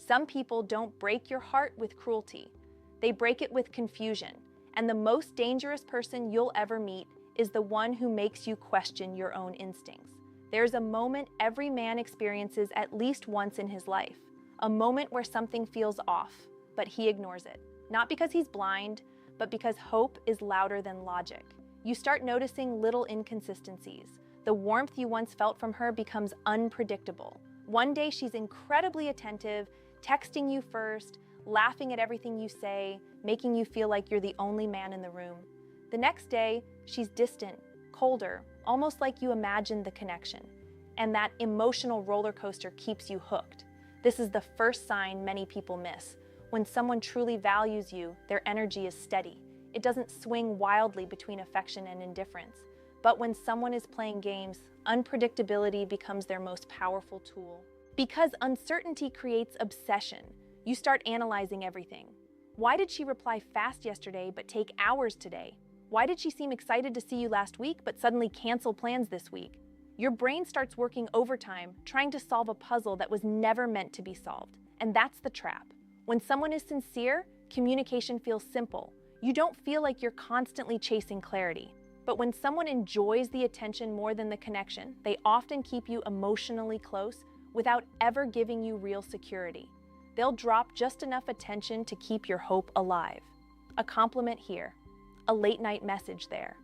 Some people don't break your heart with cruelty. They break it with confusion. And the most dangerous person you'll ever meet is the one who makes you question your own instincts. There's a moment every man experiences at least once in his life. A moment where something feels off, but he ignores it. Not because he's blind, but because hope is louder than logic. You start noticing little inconsistencies. The warmth you once felt from her becomes unpredictable. One day she's incredibly attentive, texting you first, laughing at everything you say, making you feel like you're the only man in the room. The next day, she's distant, colder, almost like you imagined the connection. And that emotional roller coaster keeps you hooked. This is the first sign many people miss. When someone truly values you, their energy is steady. It doesn't swing wildly between affection and indifference. But when someone is playing games, unpredictability becomes their most powerful tool. Because uncertainty creates obsession, you start analyzing everything. Why did she reply fast yesterday but take hours today? Why did she seem excited to see you last week but suddenly cancel plans this week? Your brain starts working overtime, trying to solve a puzzle that was never meant to be solved. And that's the trap. When someone is sincere, communication feels simple. You don't feel like you're constantly chasing clarity. But when someone enjoys the attention more than the connection, they often keep you emotionally close without ever giving you real security. They'll drop just enough attention to keep your hope alive. A compliment here, a late-night message there,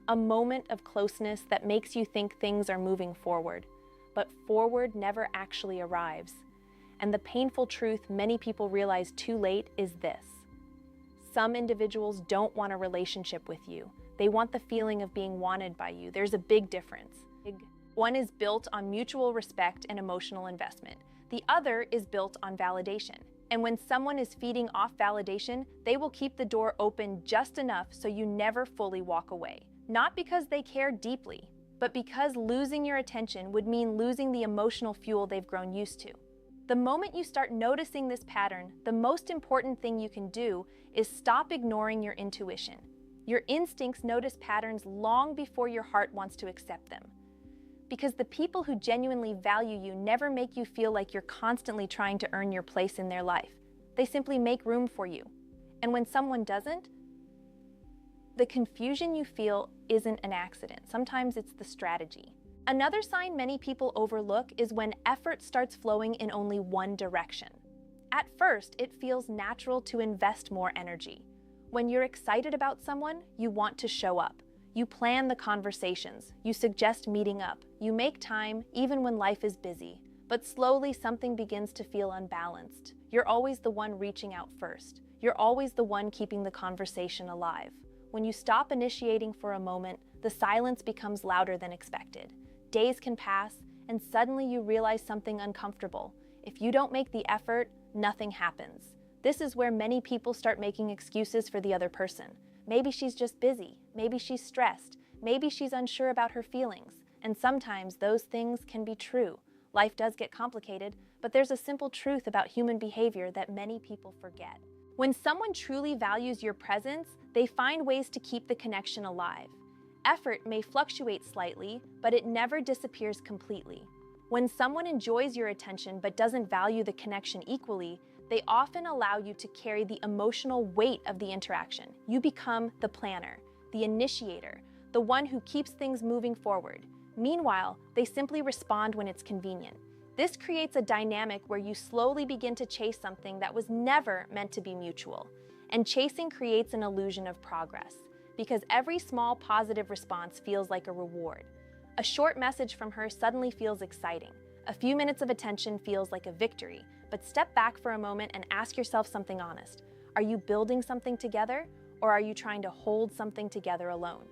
a moment of closeness that makes you think things are moving forward. But forward never actually arrives. And the painful truth many people realize too late is this. Some individuals don't want a relationship with you. They want the feeling of being wanted by you. There's a big difference. One is built on mutual respect and emotional investment. The other is built on validation. And when someone is feeding off validation, they will keep the door open just enough so you never fully walk away. Not because they care deeply, but because losing your attention would mean losing the emotional fuel they've grown used to. The moment you start noticing this pattern, the most important thing you can do is stop ignoring your intuition. Your instincts notice patterns long before your heart wants to accept them. Because the people who genuinely value you never make you feel like you're constantly trying to earn your place in their life. They simply make room for you. And when someone doesn't, the confusion you feel isn't an accident. Sometimes it's the strategy. Another sign many people overlook is when effort starts flowing in only one direction. At first, it feels natural to invest more energy. When you're excited about someone, you want to show up. You plan the conversations, you suggest meeting up, you make time even when life is busy. But slowly something begins to feel unbalanced. You're always the one reaching out first. You're always the one keeping the conversation alive. When you stop initiating for a moment, the silence becomes louder than expected. Days can pass, and suddenly you realize something uncomfortable. If you don't make the effort, nothing happens. This is where many people start making excuses for the other person. Maybe she's just busy. Maybe she's stressed. Maybe she's unsure about her feelings. And sometimes those things can be true. Life does get complicated, but there's a simple truth about human behavior that many people forget. When someone truly values your presence, they find ways to keep the connection alive. Effort may fluctuate slightly, but it never disappears completely. When someone enjoys your attention but doesn't value the connection equally, they often allow you to carry the emotional weight of the interaction. You become the planner, the initiator, the one who keeps things moving forward. Meanwhile, they simply respond when it's convenient. This creates a dynamic where you slowly begin to chase something that was never meant to be mutual. And chasing creates an illusion of progress, because every small positive response feels like a reward. A short message from her suddenly feels exciting. A few minutes of attention feels like a victory. But step back for a moment and ask yourself something honest. Are you building something together, or are you trying to hold something together alone?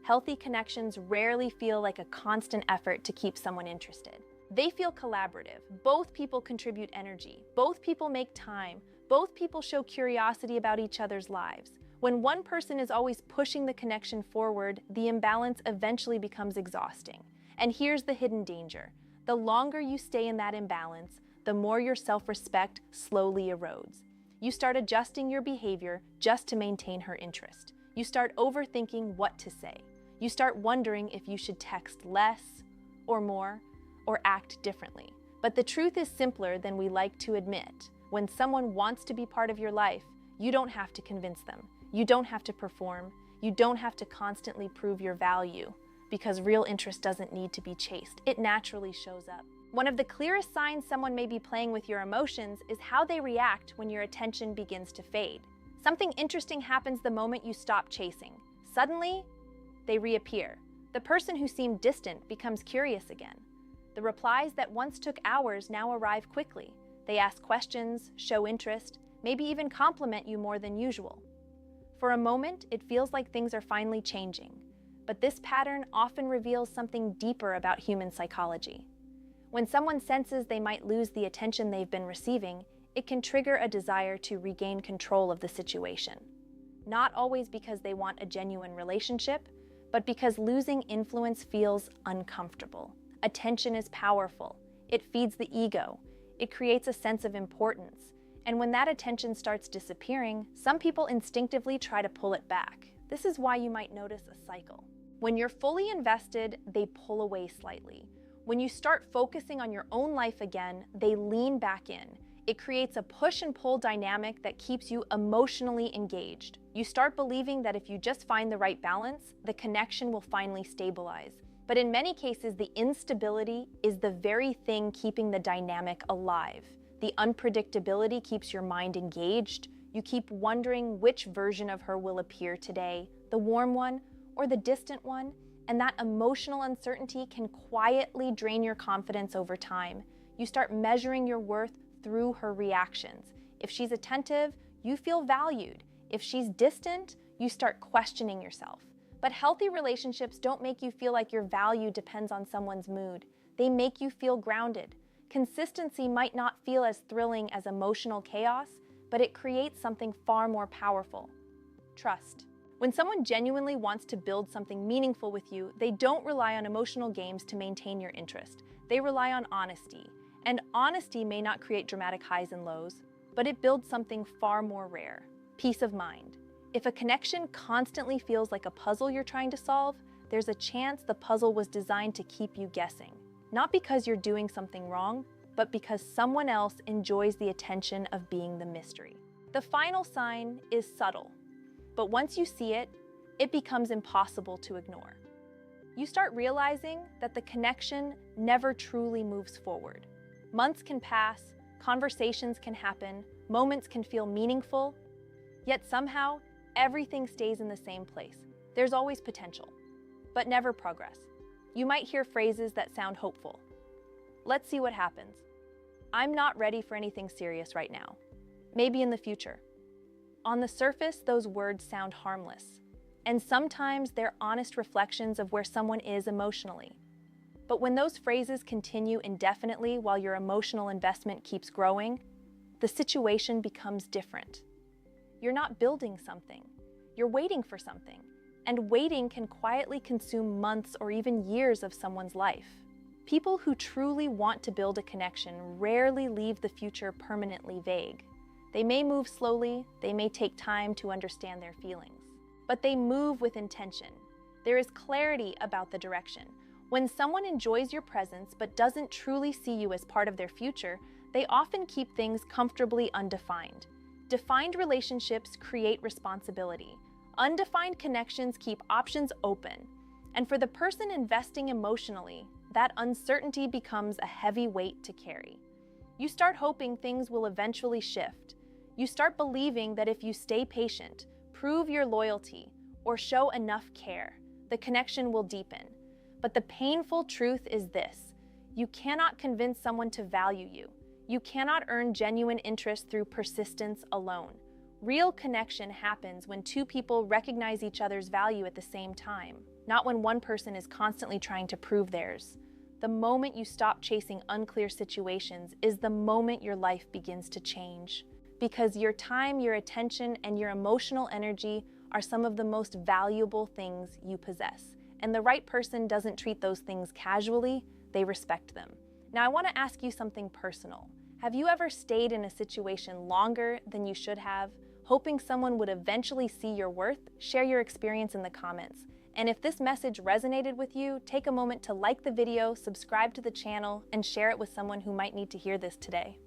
Healthy connections rarely feel like a constant effort to keep someone interested. They feel collaborative. Both people contribute energy. Both people make time. Both people show curiosity about each other's lives. When one person is always pushing the connection forward, the imbalance eventually becomes exhausting. And here's the hidden danger. The longer you stay in that imbalance, the more your self-respect slowly erodes. You start adjusting your behavior just to maintain her interest. You start overthinking what to say. You start wondering if you should text less or more or act differently. But the truth is simpler than we like to admit. When someone wants to be part of your life, you don't have to convince them. You don't have to perform. You don't have to constantly prove your value, because real interest doesn't need to be chased. It naturally shows up. One of the clearest signs someone may be playing with your emotions is how they react when your attention begins to fade. Something interesting happens the moment you stop chasing. Suddenly, they reappear. The person who seemed distant becomes curious again. The replies that once took hours now arrive quickly. They ask questions, show interest, maybe even compliment you more than usual. For a moment, it feels like things are finally changing, but this pattern often reveals something deeper about human psychology. When someone senses they might lose the attention they've been receiving, it can trigger a desire to regain control of the situation. Not always because they want a genuine relationship, but because losing influence feels uncomfortable. Attention is powerful. It feeds the ego. It creates a sense of importance. And when that attention starts disappearing, some people instinctively try to pull it back. This is why you might notice a cycle. When you're fully invested, they pull away slightly. When you start focusing on your own life again, they lean back in. It creates a push and pull dynamic that keeps you emotionally engaged. You start believing that if you just find the right balance, the connection will finally stabilize. But in many cases, the instability is the very thing keeping the dynamic alive. The unpredictability keeps your mind engaged. You keep wondering which version of her will appear today, the warm one or the distant one, and that emotional uncertainty can quietly drain your confidence over time. You start measuring your worth through her reactions. If she's attentive, you feel valued. If she's distant, you start questioning yourself. But healthy relationships don't make you feel like your value depends on someone's mood. They make you feel grounded. Consistency might not feel as thrilling as emotional chaos, but it creates something far more powerful: trust. When someone genuinely wants to build something meaningful with you, they don't rely on emotional games to maintain your interest. They rely on honesty. And honesty may not create dramatic highs and lows, but it builds something far more rare: peace of mind. If a connection constantly feels like a puzzle you're trying to solve, there's a chance the puzzle was designed to keep you guessing. Not because you're doing something wrong, but because someone else enjoys the attention of being the mystery. The final sign is subtle, but once you see it, it becomes impossible to ignore. You start realizing that the connection never truly moves forward. Months can pass, conversations can happen, moments can feel meaningful, yet somehow everything stays in the same place. There's always potential, but never progress. You might hear phrases that sound hopeful. Let's see what happens. I'm not ready for anything serious right now. Maybe in the future. On the surface, those words sound harmless, and sometimes they're honest reflections of where someone is emotionally. But when those phrases continue indefinitely while your emotional investment keeps growing, the situation becomes different. You're not building something. You're waiting for something. And waiting can quietly consume months or even years of someone's life. People who truly want to build a connection rarely leave the future permanently vague. They may move slowly, they may take time to understand their feelings, but they move with intention. There is clarity about the direction. When someone enjoys your presence but doesn't truly see you as part of their future, they often keep things comfortably undefined. Defined relationships create responsibility. Undefined connections keep options open. And for the person investing emotionally, that uncertainty becomes a heavy weight to carry. You start hoping things will eventually shift. You start believing that if you stay patient, prove your loyalty, or show enough care, the connection will deepen. But the painful truth is this: you cannot convince someone to value you. You cannot earn genuine interest through persistence alone. Real connection happens when two people recognize each other's value at the same time, not when one person is constantly trying to prove theirs. The moment you stop chasing unclear situations is the moment your life begins to change. Because your time, your attention, and your emotional energy are some of the most valuable things you possess. And the right person doesn't treat those things casually, they respect them. Now, I want to ask you something personal. Have you ever stayed in a situation longer than you should have, hoping someone would eventually see your worth? Share your experience in the comments. And if this message resonated with you, take a moment to like the video, subscribe to the channel, and share it with someone who might need to hear this today.